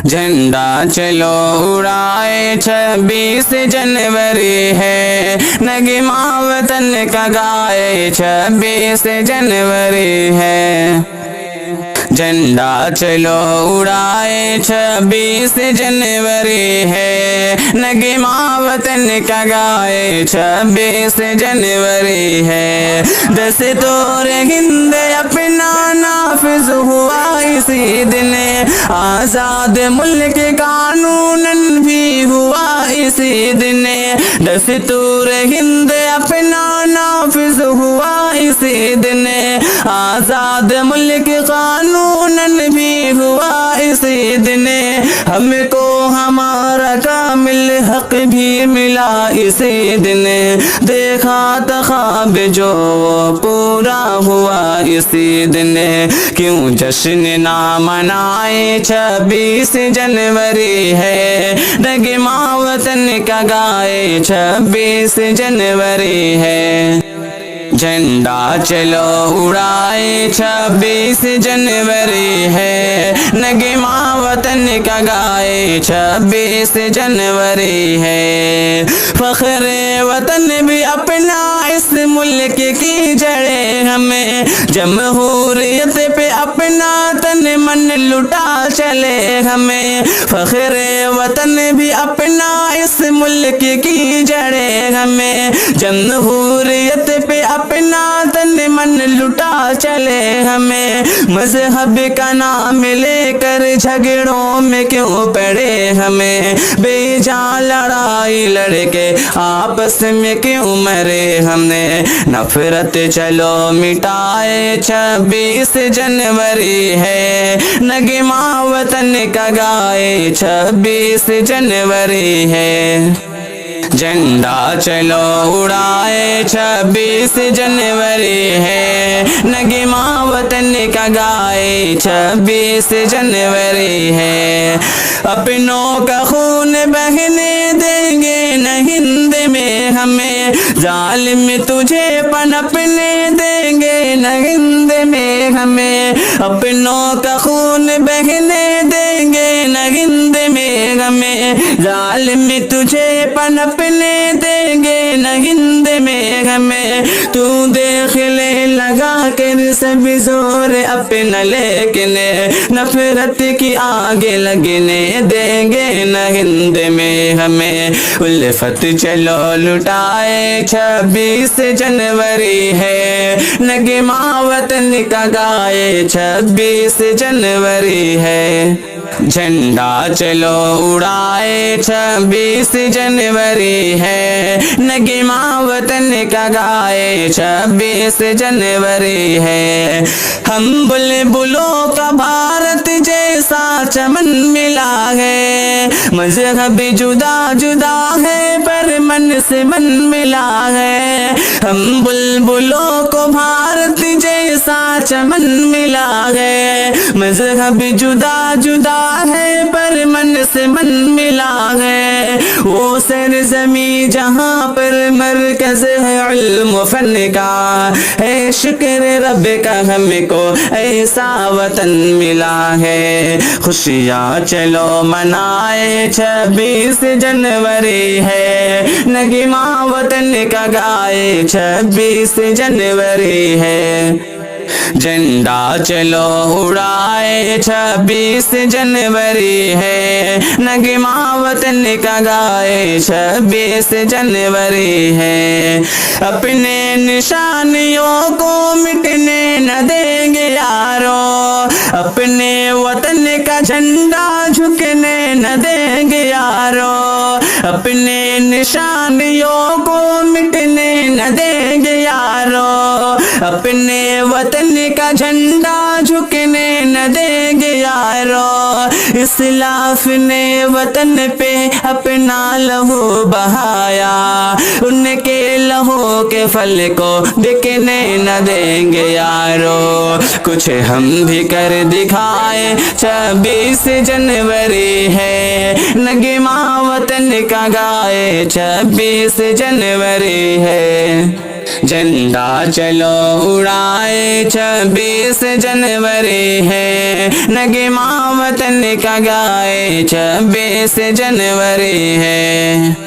جھنڈا چلو اڑائے 26 جنوری ہے، نغمہ وطن کا گائے 26 جنوری ہے۔ جھنڈا چلو اڑائے 26 جنوری ہے، نغمہ وطن کا گائے 26 جنوری ہے۔ دستور ہند اپنا نافذ ہوا اسی دن، آزاد ملک قانون بھی ہوا اسی دن۔ دستور ہند اپنا نافذ ہوا اسی دن، آزاد ملک قانون بھی ہوا اسی دن۔ ہم کو ہمارا کامل حق بھی ملا اسی دن، دیکھا تھا خواب جو پورا ہوا اسی دن۔ کیوں جشن نہ منائے 26 جنوری ہے، نغمہ وطن کا گائے 26 جنوری ہے۔ جھنڈا چلو اڑائے 26 جنوری ہے، نغمہ وطن کا گائے 26 جنوری ہے۔ فخر وطن بھی اپنا اس ملک کی جڑے، ہمیں جمہوریت پہ اپنا تن من لٹا چلے ہمیں۔ فخر وطن بھی اپنا اس ملک کی جڑے، ہمیں جمہوریت پہ اپنا تن من لٹا چلے ہمیں۔ مذہب کا نام لے کر جھگڑوں میں کیوں پڑے ہمیں، بے جان لڑائی لڑ کے آپس میں کیوں مرے ہم نے۔ نفرت چلو مٹائے 26 جنوری ہے، نغمہ وطن کا گائے 26 جنوری ہے۔ جھنڈا چلو اڑائے 26 جنوری ہے، نغمہ وطن کا گائے 26 جنوری ہے۔ اپنوں کا خون بہنے دیں گے نہ ہند میں ہمیں، ظالم تجھے پنپنے دیں گے نہ ہند میں ہمیں۔ اپنوں کا خون بہنے دیں گے نہ ہند میں ہمیں، ظالم تجھے پنپنے دیں گے نہ ہند میں ہمیں۔ تو دیکھ لے لگا کر سب زور اپنا، لیکن نفرت کی آگ لگنے دیں گے نہ ہند میں ہمیں۔ الفت چلو لٹائے 26 جنوری ہے، نغمہ وطن کا گائے 26 جنوری ہے۔ جھنڈا چلو اڑائے 26 جنوری ہے، نغمہ وطن کا گائے 26 جنوری ہے۔ ہم بلبلوں کا بھارت جیسا چمن ملا ہے، مذہب جدا جدا ہے پر من سے من ملا ہے۔ ہم بلبلوں کو بھارت جیسا چمن ملا ہے، مذہب جدا جدا ہے پر من سے من ملا ہے۔ وہ سرزمین جہاں پر مرکز ہے علم و فن کا، ہے شکر رب کا ہم کو ایسا وطن ملا ہے۔ خوشیاں چلو منائے 26 جنوری ہے، نغمہ وطن کا گائے 26 جنوری ہے۔ جھنڈا چلو اڑائے 26 جنوری ہے، نغمہ وطن کا گائے 26 جنوری ہے۔ اپنے نشانیوں کو مٹنے نہ دیں گے یارو، اپنے وطن کا جھنڈا جھکنے نہ دیں گے یارو۔ اپنے نشانیوں کو مٹنے نہ دیں گے یارو، اپنے وطن کا جھنڈا جھکنے نہ دیں گے یارو۔ اسلاف نے وطن پہ اپنا لہو بہایا، ان کے لہو کے پھل کو بکنے نہ دیں گے یارو۔ کچھ ہم بھی کر دکھائے 26 جنوری ہے، نغمہ وطن کا گائے 26 جنوری ہے۔ جھنڈا چلو اڑائے 26 جنوری ہے، نغمہ وطن کا گائے 26 جنوری ہے۔